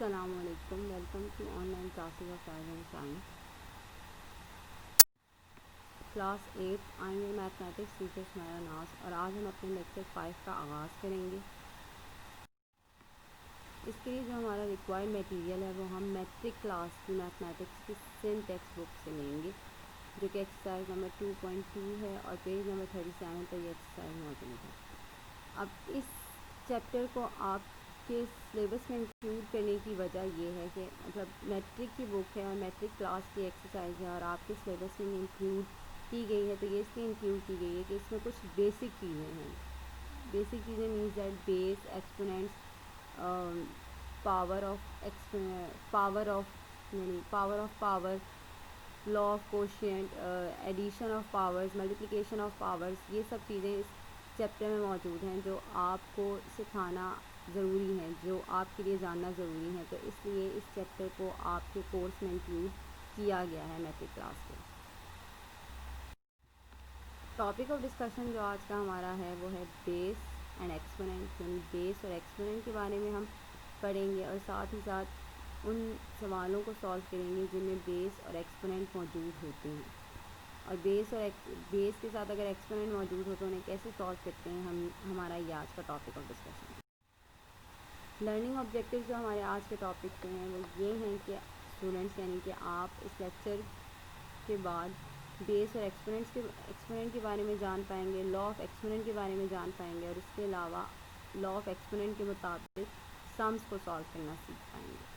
अस्सलामुअलैकुम, welcome to online classes of science and science class 8। I am mathematics teacher Sumaiya Naz और आज हम अपने लेक्चर 5 का आगाज़ करेंगे। इसके लिए जो हमारा रिक्वायर्ड मटेरियल है वो हम मैट्रिक क्लास की मैथमेटिक्स की सेम टेक्स्ट बुक से लेंगे, जो कि एक्सरसाइज नंबर 2.2 है और पेज नंबर 37 पर ये एक्सरसाइज मौजूद है। अब इस चैप्टर को आपके सिलेबस में इंक्लूड करने की वजह ये है कि मतलब मैट्रिक की बुक है और मैट्रिक क्लास की एक्सरसाइज है और आपके सिलेबस में इंक्लूड की गई है, तो ये इसलिए इंक्लूड की गई है कि इसमें कुछ बेसिक चीज़ें हैं। बेसिक चीज़ें means that base, exponents, power of power, law of quotient, addition of powers, multiplication of powers, ये सब चीज़ें इस चैप्टर में मौजूद हैं जो आपको सिखाना ज़रूरी है, जो आपके लिए जानना ज़रूरी है। तो इसलिए इस चैप्टर को आपके कोर्स में इंक्लूड किया गया है मैट्रिक क्लास के। टॉपिक ऑफ डिस्कशन जो आज का हमारा है वो है बेस एंड एक्सपोनेंट, यानी बेस और एक्सपोनेंट के बारे में हम पढ़ेंगे और साथ ही साथ उन सवालों को सॉल्व करेंगे जिनमें बेस और एक्सपोनेंट मौजूद होते हैं। और बेस के साथ अगर एक्सपोनेंट मौजूद हो तो उन्हें कैसे सॉल्व करते हैं, हमारा ये आज का टॉपिक ऑफ डिस्कशन है। लर्निंग ऑब्जेक्टिव जो हमारे आज के टॉपिक पे हैं वो ये हैं कि स्टूडेंट्स, यानी कि आप इस लेक्चर के बाद बेस और एक्सपोनेंट के बारे में जान पाएंगे, लॉ ऑफ एक्सपोनेंट के बारे में जान पाएंगे और इसके अलावा लॉ ऑफ एक्सपोनेंट के मुताबिक सम्स को सॉल्व करना सीख पाएंगे।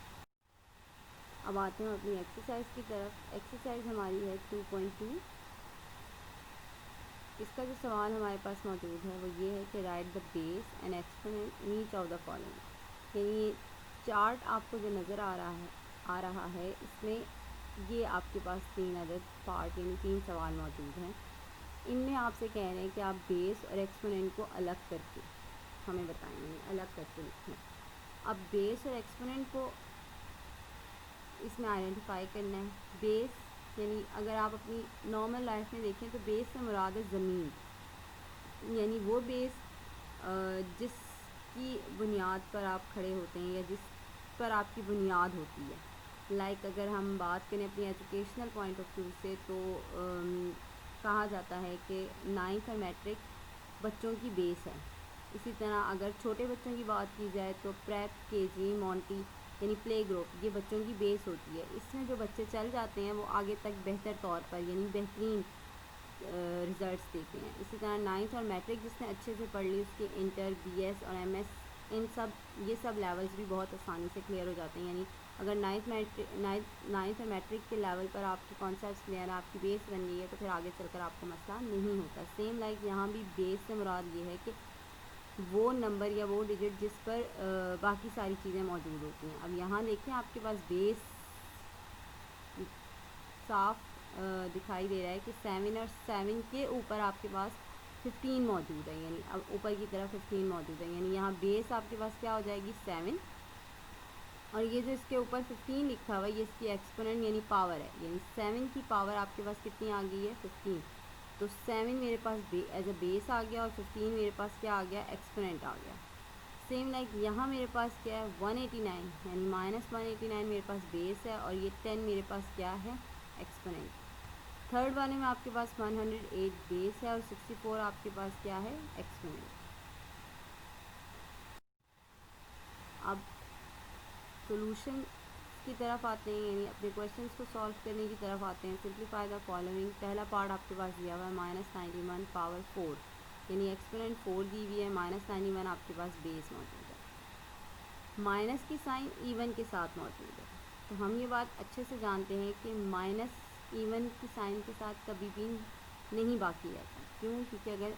अब आते हैं अपनी एक्सरसाइज की तरफ। एक्सरसाइज हमारी है 2.2। इसका जो सवाल हमारे पास मौजूद है वो ये है कि right the base and exponent in each of the following. यानी चार्ट आपको जो नज़र आ रहा है इसमें ये आपके पास 3 अदद पार्ट यानी 3 सवाल मौजूद हैं। इनमें आपसे कह रहे हैं कि आप बेस और एक्सपोनेंट को अलग करके हमें बताएंगे, अलग करके लिखें। अब बेस और एक्सपोनेंट को इसमें आइडेंटिफाई करना है। बेस यानी अगर आप अपनी नॉर्मल लाइफ में देखें तो बेस से मुराद है ज़मीन, यानी वो बेस जिसकी बुनियाद पर आप खड़े होते हैं या जिस पर आपकी बुनियाद होती है। लाइक अगर हम बात करें अपनी एजुकेशनल पॉइंट ऑफ व्यू से तो कहा जाता है कि 9th और मैट्रिक बच्चों की बेस है। इसी तरह अगर छोटे बच्चों की बात की जाए तो प्रेप, केजी, मॉन्टी यानी प्ले ग्रुप, ये बच्चों की बेस होती है। इसमें जो बच्चे चल जाते हैं वो आगे तक बेहतर तौर पर यानी बेहतरीन रिज़ल्ट्स देते हैं। इसी तरह 9th और मैट्रिक जिसने अच्छे से पढ़ ली उसके इंटर, बीएस और एमएस ये सब लेवल्स भी बहुत आसानी से क्लियर हो जाते हैं। यानी अगर 9th और मैट्रिक के लेवल पर आपके कॉन्सेप्ट्स क्लियर है, आपकी बेस बन गई है, तो फिर आगे चलकर आपको मसला नहीं होता। सेम लाइक यहाँ भी बेस से मुराद ये है कि वो नंबर या वो डिजिट जिस पर बाकी सारी चीज़ें मौजूद होती हैं। अब यहाँ देखें आपके पास बेस साफ दिखाई दे रहा है कि 7 और 7 के ऊपर आपके पास 15 मौजूद है, यानी अब ऊपर की तरफ 15 मौजूद है। यानी यहाँ बेस आपके पास क्या हो जाएगी 7 और ये जो इसके ऊपर 15 लिखा हुआ है ये इसकी एक्सपोनेंट यानी पावर है। यानी 7 की पावर आपके पास कितनी आ गई है 15। तो 7 मेरे पास एज अ बेस आ गया और 15 मेरे पास क्या आ गया एक्सपोनेंट आ गया। सेम लाइक यहाँ मेरे पास क्या है 189 यानी -189 मेरे पास बेस है और ये 10 मेरे पास क्या है एक्सपोनेंट। थर्ड वाले में आपके पास 108 बेस है और 64 आपके पास क्या है एक्सपोनेंट। अब सॉल्यूशन की तरफ आते हैं, यानी अपने क्वेश्चंस को सॉल्व करने की तरफ आते हैं। Simplify the following. पहला पार्ट आपके पास दिया हुआ है -91 पावर 4 यानी एक्सपोनेंट 4 दी हुई है, -91 आपके पास बेस मौजूद है। माइनस की साइन इवन के साथ मौजूद है, तो हम ये बात अच्छे से जानते हैं कि माइनस इवन की साइन के साथ कभी भी नहीं बाकी रहता। क्यों? क्योंकि अगर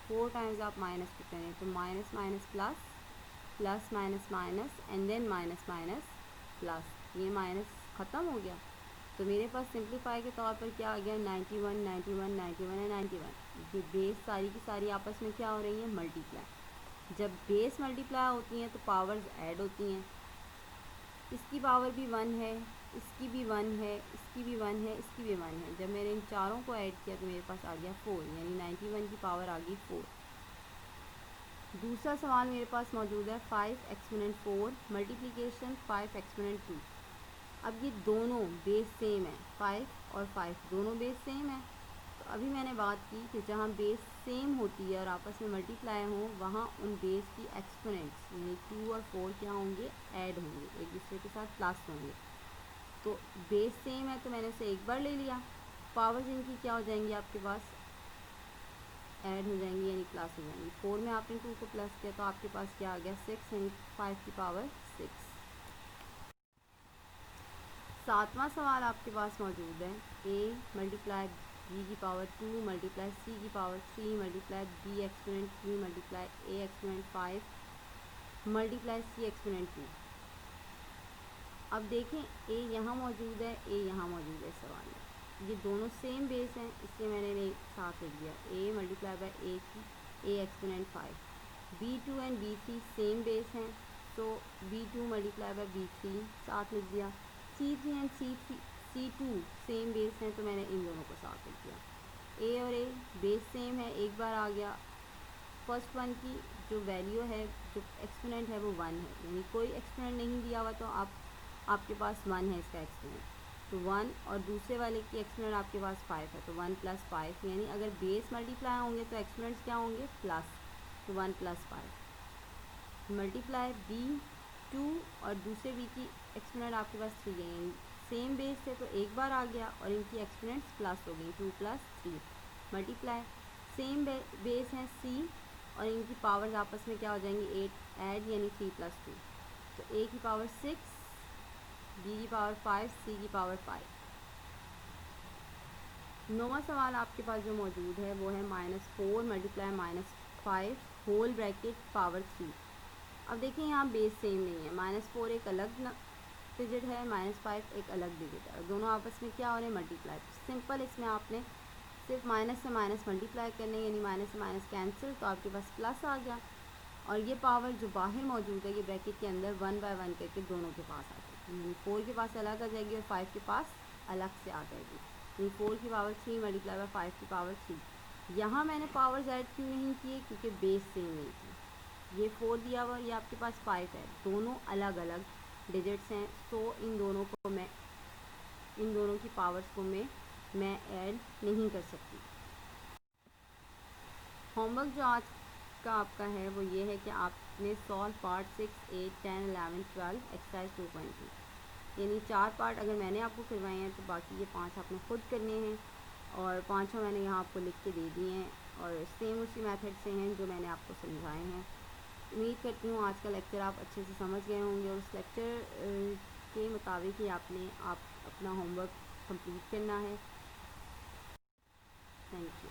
4 टाइम्स आप माइनस को करें तो minus minus plus, plus minus minus and then minus minus plus, ये माइनस ख़त्म हो गया। तो मेरे पास सिंप्लीफाई के तौर पर क्या आ गया 91 91 91 एंड 91। ये बेस सारी की सारी आपस में क्या हो रही हैं मल्टीप्लाई। जब बेस मल्टीप्लाई होती हैं तो पावर्स ऐड होती हैं। इसकी पावर भी 1 है, इसकी भी 1 है, इसकी भी 1 है, इसकी भी 1 है। जब मैंने इन चारों को ऐड किया तो मेरे पास आ गया 4 यानी 91 की पावर आ गई 4। दूसरा सवाल मेरे पास मौजूद है 5 एक्सपोनेंट 4 मल्टीप्लिकेशन 5 एक्सपोनेंट 2। अब ये दोनों बेस सेम है, 5 और 5 दोनों बेस सेम है। तो अभी मैंने बात की कि जहाँ बेस सेम होती है और आपस में मल्टीप्लाई हों, वहाँ उन बेस की एक्सपोनेंट्स यानी 2 और 4 क्या होंगे, ऐड होंगे, एक दूसरे के साथ प्लस होंगे। तो बेस सेम है तो मैंने उसे एक बार ले लिया, पावर्स इनकी क्या हो जाएंगी आपके पास, ऐड हो जाएंगी यानी प्लस हो जाएंगी। 4 में आपने 2 को प्लस किया तो आपके पास क्या आ गया, 6 यानी 5 की पावर 6। सातवां सवाल आपके पास मौजूद है a मल्टीप्लाई b की पावर 2 मल्टीप्लाई c की power 3 multiply b exponent 3 multiply a exponent 5 multiply c exponent 2। अब देखें a यहाँ मौजूद है, a यहाँ मौजूद है इस सवाल में, ये दोनों सेम बेस हैं इसलिए मैंने एक साथ लिख दिया, a मल्टीप्लाई बाई a की a exponent 5। b2 and b3 same base हैं तो b2 मल्टीप्लाई बाई b3 साथ लिख दिया। c3 and c2 same base हैं तो मैंने इन दोनों को साथ लिख दिया। a और a बेस सेम है, एक बार आ गया। फर्स्ट वन की जो वैल्यू है, जो एक्सपोनेंट है वो 1 है, यानी कोई एक्सपोनेंट नहीं दिया हुआ तो आपके पास 1 है इसका एक्सपोनेंट, तो 1, और दूसरे वाले की एक्सपोनेंट आपके पास 5 है तो 1 + 5, यानी अगर बेस मल्टीप्लाई होंगे तो एक्सपोनेंट्स क्या होंगे, प्लस, तो 1 + 5 मल्टीप्लाई b2 और दूसरे b की एक्सपोनेंट आपके पास 3 है, यानी सेम बेस थे तो एक बार आ गया और इनकी एक्सपोनेंट्स प्लस हो गई, 2 + 3 मल्टीप्लाई सेम बेस हैं c और इनकी पावर्स आपस में क्या हो जाएंगी, 8 ऐड यानी 3 + 2, तो a की पावर 6, b की पावर 5, c की पावर 5। नौवां सवाल आपके पास जो मौजूद है वो है -4 मल्टीप्लाई -5 होल ब्रैकेट पावर 3। अब देखिए यहाँ बेस सेम नहीं है, -4 एक अलग डिजिट है, -5 एक अलग डिजिट है, दोनों आपस में क्या हो रहे हैं, मल्टीप्लाई। सिंपल इसमें आपने सिर्फ माइनस से माइनस मल्टीप्लाई करने, यानी माइनस से माइनस कैंसिल, तो आपके पास प्लस आ गया। और ये पावर जो बाहर मौजूद है ये ब्रैकेट के अंदर 1 बाय 1 करके दोनों के पास आ जाएगी, 4 के पास अलग आ जाएगी और 5 के पास अलग से आ जाएगी, यानी 4 की पावर 3 मल्टीप्लाई बाय 5 की पावर 3। यहाँ मैंने पावर्स ऐड क्यों नहीं किए, क्योंकि बेस सेम नहीं थी, ये 4 दिया हुआ, ये आपके पास 5 है, दोनों अलग अलग डिजिट्स हैं, तो इन दोनों की पावर्स को मैं ऐड नहीं कर सकती। होमवर्क जो आज का आपका है वो ये है कि आपने सॉल्व पार्ट 6, 8, 10, 11, 12 एक्सरसाइज 2.2, यानी 4 पार्ट अगर मैंने आपको करवाए हैं तो बाकी ये 5 आपने खुद करने हैं, और 5 मैंने यहाँ आपको लिख के दे दिए हैं और सेम उसी मेथड से हैं जो मैंने आपको समझाए हैं। उम्मीद करती हूँ आज का लेक्चर आप अच्छे से समझ गए होंगे और उस लेक्चर के मुताबिक ही आप अपना होमवर्क कंप्लीट करना है। Thank you.